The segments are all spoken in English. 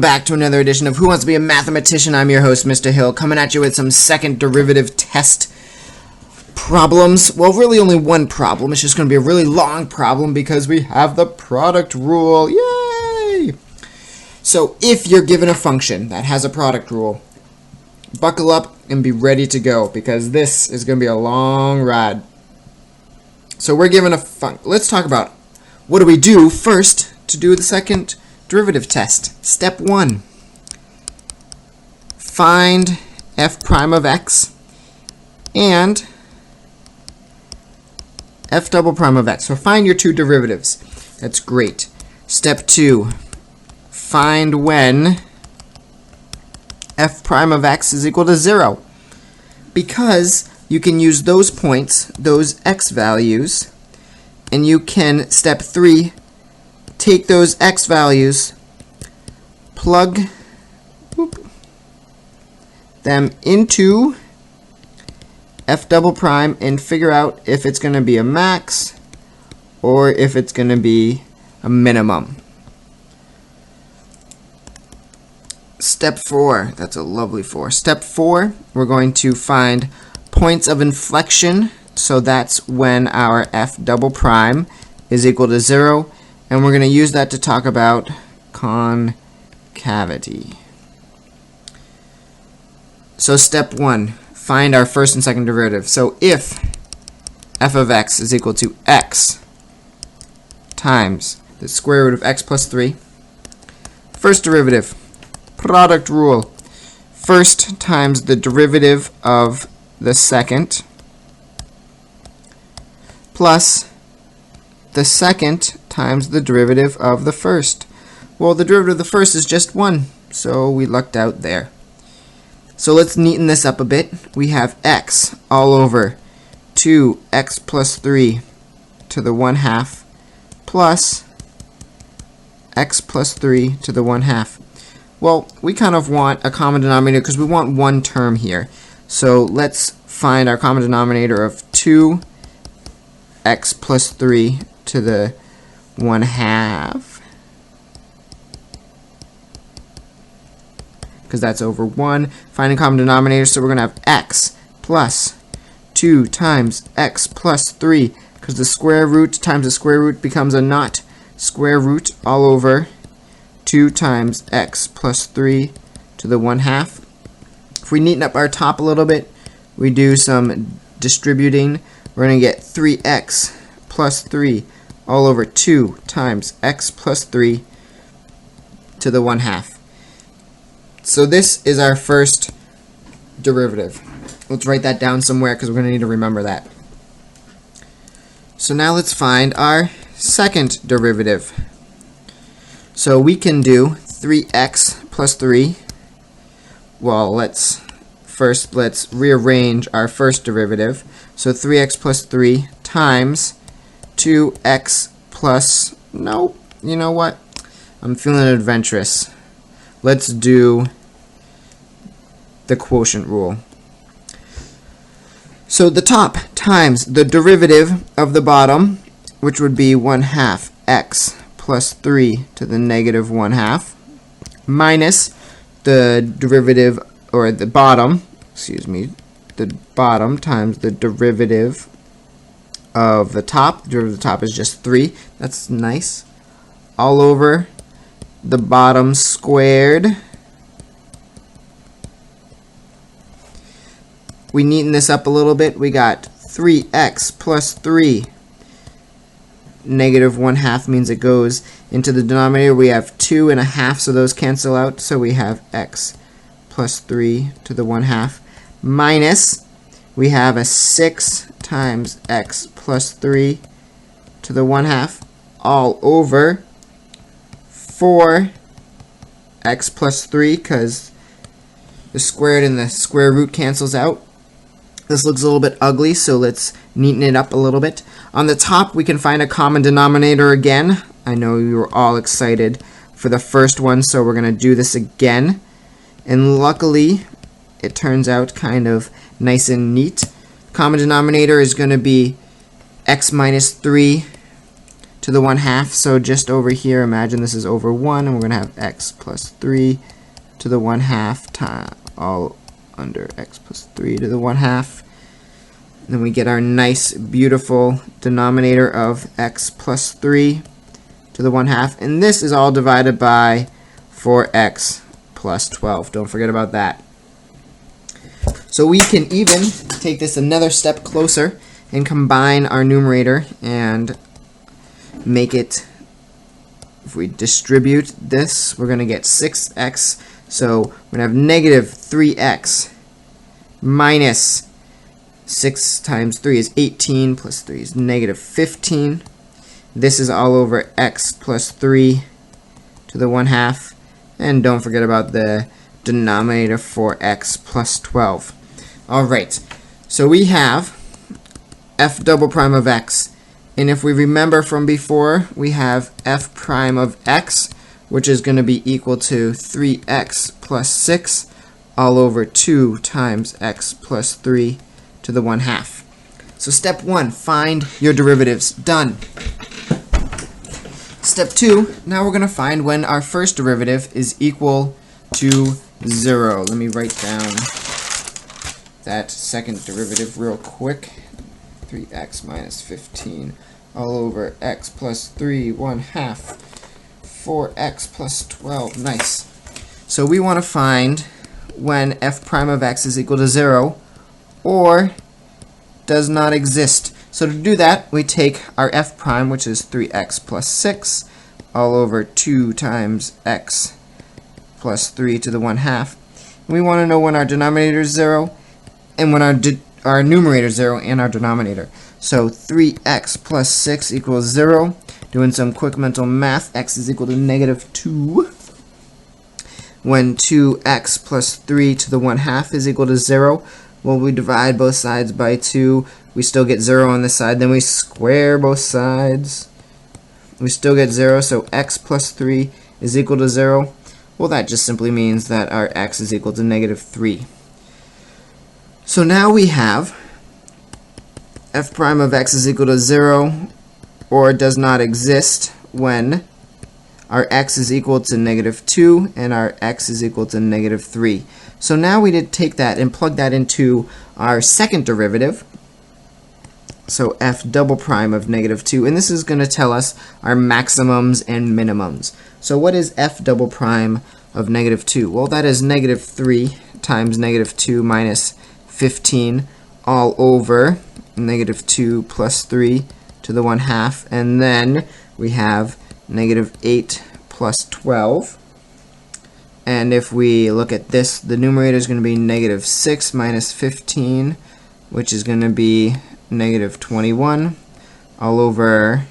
Back to another edition of Who Wants to Be a Mathematician. I'm your host, Mr. Hill, coming at you with some second derivative test problems. Well, really only one problem. It's just going to be a really long problem because we have the product rule. Yay! So if you're given a function that has a product rule, buckle up and be ready to go because this is going to be a long ride. So we're given a let's talk about what do we do first to do the second derivative test. Step 1. Find f prime of x and f double prime of x. So find your two derivatives. That's great. Step 2. Find when f prime of x is equal to 0. Because you can use those points, those x values, and you can, step 3, take those x values, plug them into f double prime, and figure out if it's going to be a max or if it's going to be a minimum. Step 4, that's a lovely 4. Step 4, we're going to find points of inflection, so that's when our f double prime is equal to 0, and we're going to use that to talk about concavity. So step 1, find our first and second derivative. So if f of x is equal to x times the square root of x plus 3, first derivative, product rule, first times the derivative of the second plus the second times the derivative of the first. Well, the derivative of the first is just 1, so we lucked out there. So let's neaten this up a bit. We have x all over 2x plus 3 to the 1/2 plus x plus 3 to the 1/2. Well, we kind of want a common denominator because we want one term here. So let's find our common denominator of 2x plus 3 to the 1/2, because that's over 1. Finding common denominator, so we're going to have x plus 2 times x plus 3, because the square root times the square root becomes a not square root all over 2 times x plus 3 to the 1/2. If we neaten up our top a little bit, we do some distributing, we're going to get 3x plus 3 all over 2 times x plus 3 to the 1/2. So this is our first derivative. Let's write that down somewhere because we're going to need to remember that. So now let's find our second derivative. So we can do 3x plus 3. Well, let's rearrange our first derivative. So 3x plus 3 times 2x plus, nope, you know what? I'm feeling adventurous. Let's do the quotient rule. So the top times the derivative of the bottom, which would be 1/2 x plus 3 to the negative 1/2, minus the derivative, or the bottom, the bottom times the derivative of the top. The derivative of the top is just 3. That's nice. All over the bottom squared. We neaten this up a little bit. We got 3x plus 3. Negative 1/2 means it goes into the denominator. We have 2.5, so those cancel out. So we have x plus 3 to the 1/2 minus, we have a 6 times x plus 3 to the 1/2 all over 4x plus 3, because the squared and the square root cancels out. This looks a little bit ugly, so let's neaten it up a little bit. On the top, we can find a common denominator again. I know you were all excited for the first one, so we're going to do this again. And luckily, it turns out kind of nice and neat. Common denominator is going to be x minus 3 to the 1/2. So just over here, imagine this is over 1, and we're going to have x plus 3 to the 1/2 time, all under x plus 3 to the 1/2. Then we get our nice, beautiful denominator of x plus 3 to the 1/2. And this is all divided by 4x plus 12. Don't forget about that. So we can even take this another step closer and combine our numerator and make it, if we distribute this, we're going to get 6x. So we're going to have negative 3x minus 6 times 3 is 18, plus 3 is negative 15. This is all over x plus 3 to the 1/2. And don't forget about the denominator for x plus 12. Alright, so we have f double prime of x. And if we remember from before, we have f prime of x, which is going to be equal to 3x plus 6 all over 2 times x plus 3 to the 1/2. So step 1, find your derivatives. Done. Step 2, now we're going to find when our first derivative is equal to 0. Let me write down that second derivative real quick. 3x minus 15 all over x plus 3 1/2 4x plus 12. Nice. So we want to find when f prime of x is equal to 0 or does not exist. So to do that, we take our f prime, which is 3x plus 6 all over 2 times x plus 3 to the 1/2. And we want to know when our denominator is 0 and when our numerator is 0 and our denominator. So 3x plus 6 equals 0. Doing some quick mental math, x is equal to negative 2. When 2x plus 3 to the 1/2 is equal to 0, well, we divide both sides by 2. We still get 0 on this side. Then we square both sides. We still get 0, so x plus 3 is equal to 0. Well, that just simply means that our x is equal to negative 3. So now we have f prime of x is equal to 0 or does not exist when our x is equal to negative 2 and our x is equal to negative 3. So now we did take that and plug that into our second derivative. So f double prime of negative 2, and this is going to tell us our maximums and minimums. So what is f double prime of negative 2? Well, that is negative 3 times negative 2 minus 15 all over negative 2 plus 3 to the 1/2, and then we have negative 8 plus 12. And if we look at this, the numerator is going to be negative 6 minus 15, which is going to be negative 21 all over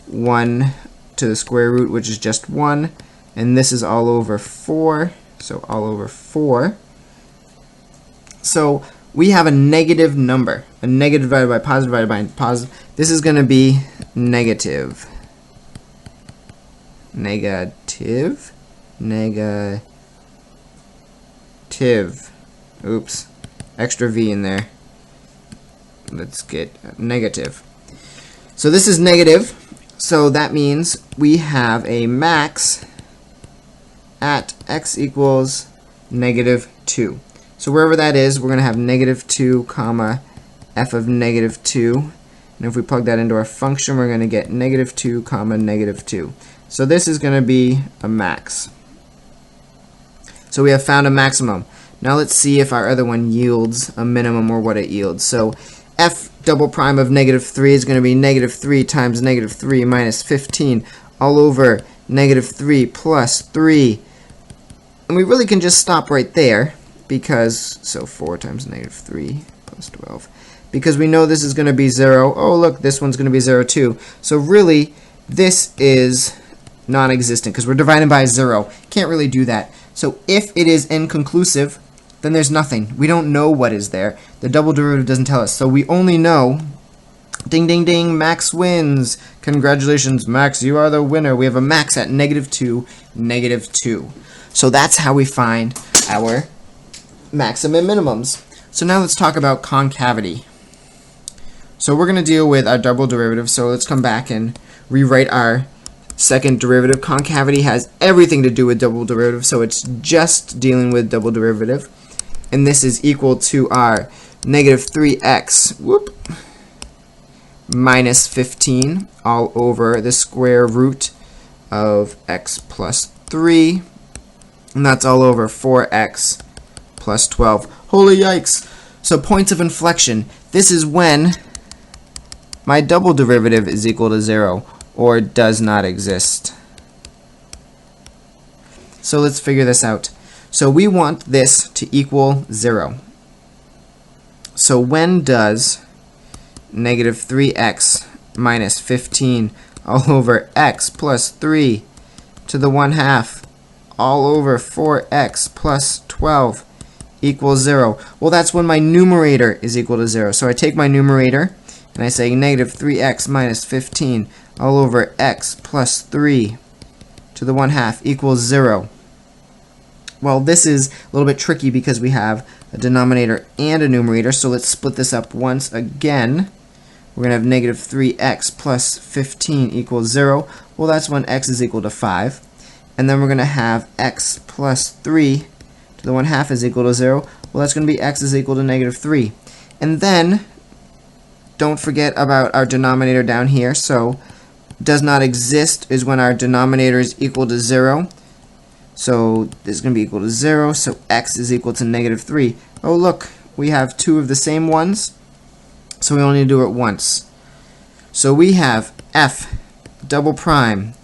1 to the square root, which is just 1, and this is all over 4, so all over 4. So we have a negative number, a negative divided by positive. This is going to be negative. Oops, extra v in there. Let's get negative. So this is negative, so that means we have a max at x equals negative 2. So wherever that is, we're going to have negative 2 comma f of negative 2. And if we plug that into our function, we're going to get negative 2 comma negative 2. So this is going to be a max. So we have found a maximum. Now let's see if our other one yields a minimum or what it yields. So f double prime of negative 3 is going to be negative 3 times negative 3 minus 15 all over negative 3 plus 3. And we really can just stop right there because, so 4 times negative 3 plus 12. Because we know this is going to be 0. Oh, look, this one's going to be 0 too. So really, this is non-existent because we're dividing by 0. Can't really do that. So if it is inconclusive, then there's nothing. We don't know what is there. The double derivative doesn't tell us. So we only know, ding, ding, ding, Max wins. Congratulations, Max, you are the winner. We have a max at negative 2, negative 2. So that's how we find our maximum and minimums. So now let's talk about concavity. So we're going to deal with our double derivative. So let's come back and rewrite our second derivative. Concavity has everything to do with double derivative, so it's just dealing with double derivative. And this is equal to our negative 3x minus 15 all over the square root of x plus 3. And that's all over 4x plus 12. Holy yikes! So points of inflection. This is when my double derivative is equal to 0 or does not exist. So let's figure this out. So we want this to equal 0. So when does negative 3x minus 15 all over x plus 3 to the 1/2 all over 4x plus 12 equals 0? Well, that's when my numerator is equal to 0. So I take my numerator and I say negative 3x minus 15 all over x plus 3 to the 1/2 equals 0. Well, this is a little bit tricky because we have a denominator and a numerator, so let's split this up once again. We're going to have negative 3x plus 15 equals 0. Well, that's when x is equal to 5. And then we're going to have x plus 3 to the 1/2 is equal to 0. Well, that's going to be x is equal to negative 3. And then, don't forget about our denominator down here. So, does not exist is when our denominator is equal to 0. So this is going to be equal to 0, so x is equal to negative 3. Oh look, we have two of the same ones, so we only need to do it once. So we have f double prime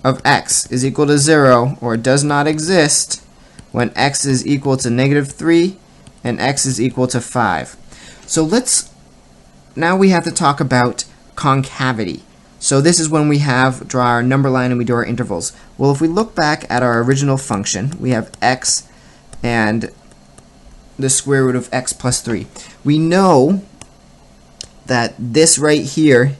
of x is equal to 0, or does not exist, when x is equal to negative 3 and x is equal to 5. So now we have to talk about concavity. So this is when we draw our number line and we do our intervals. Well, if we look back at our original function, we have x and the square root of x plus 3. We know that this right here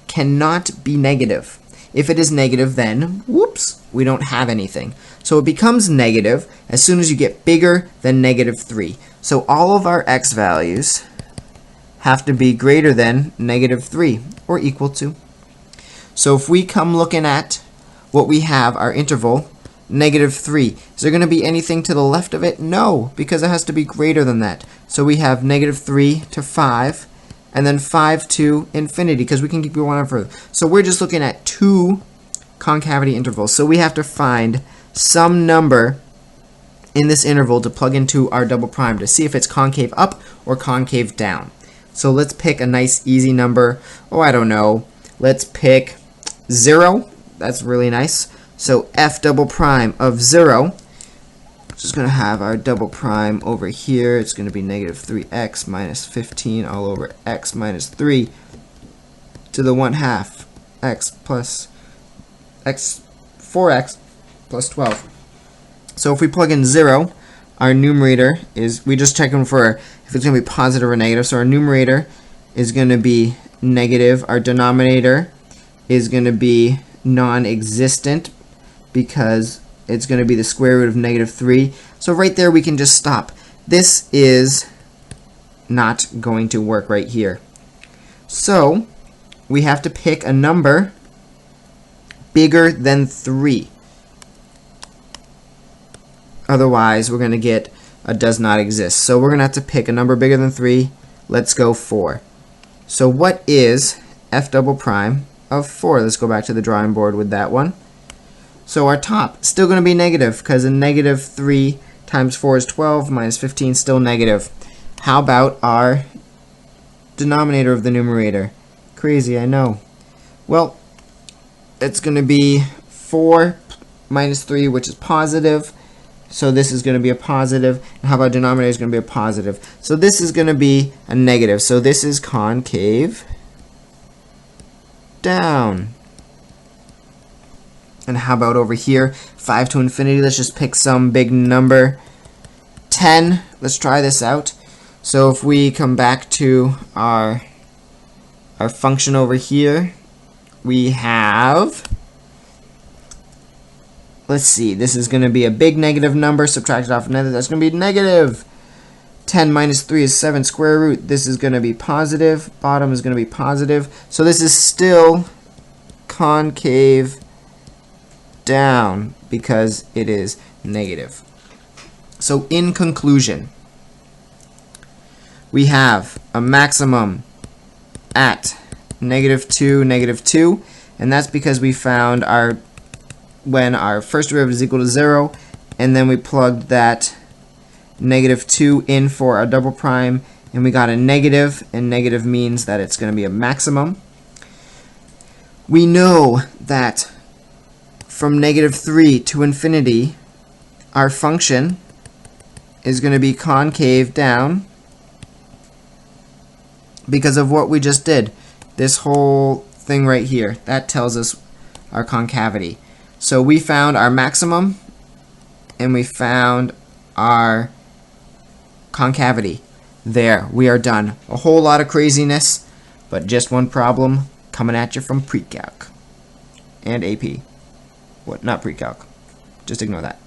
cannot be negative. If it is negative, then, whoops, we don't have anything. So it becomes negative as soon as you get bigger than negative 3. So all of our x values have to be greater than negative 3, or equal to. So if we come looking at what we have, our interval, negative 3, is there going to be anything to the left of it? No, because it has to be greater than that. So we have negative 3 to 5, and then 5 to infinity, because we can keep going on further. So we're just looking at two concavity intervals. So we have to find some number in this interval to plug into our double prime to see if it's concave up or concave down. So let's pick a nice easy number. Oh, I don't know. Let's pick 0. That's really nice. So f double prime of 0, just going to have our double prime over here. It's going to be negative 3x minus 15 all over x minus 3 to the 1/2 x plus x 4x plus 12. So if we plug in 0, our numerator is, we just checking for if it's going to be positive or negative. So our numerator is going to be negative. Our denominator is going to be non-existent because it's going to be the square root of negative 3. So right there we can just stop. This is not going to work right here. So we have to pick a number bigger than 3. Otherwise we're going to get a does not exist. So we're going to have to pick a number bigger than 3. Let's go 4. So what is f double prime of 4? Let's go back to the drawing board with that one. So our top, still going to be negative, because a negative 3 times 4 is 12, minus 15, still negative. How about our denominator of the numerator? Crazy, I know. Well, it's going to be 4 minus 3, which is positive. So this is going to be a positive. And how about denominator is going to be a positive? So this is going to be a negative. So this is concave down. And how about over here? 5 to infinity. Let's just pick some big number. 10. Let's try this out. So if we come back to our function over here, we have, let's see, this is going to be a big negative number subtracted off another. That's going to be negative 10 minus 3 is 7 square root. This is going to be positive. Bottom is going to be positive. So this is still concave down because it is negative. So in conclusion, we have a maximum at -2, -2, and that's because we found when our first derivative is equal to 0, and then we plugged that -2 in for our double prime, and we got a negative, and negative means that it's going to be a maximum. We know that from -3 to infinity, our function is going to be concave down because of what we just did. This whole thing right here, that tells us our concavity. So we found our maximum, and we found our concavity. There, we are done. A whole lot of craziness, but just one problem coming at you from pre-calc and AP. What? Not pre-calc. Just ignore that.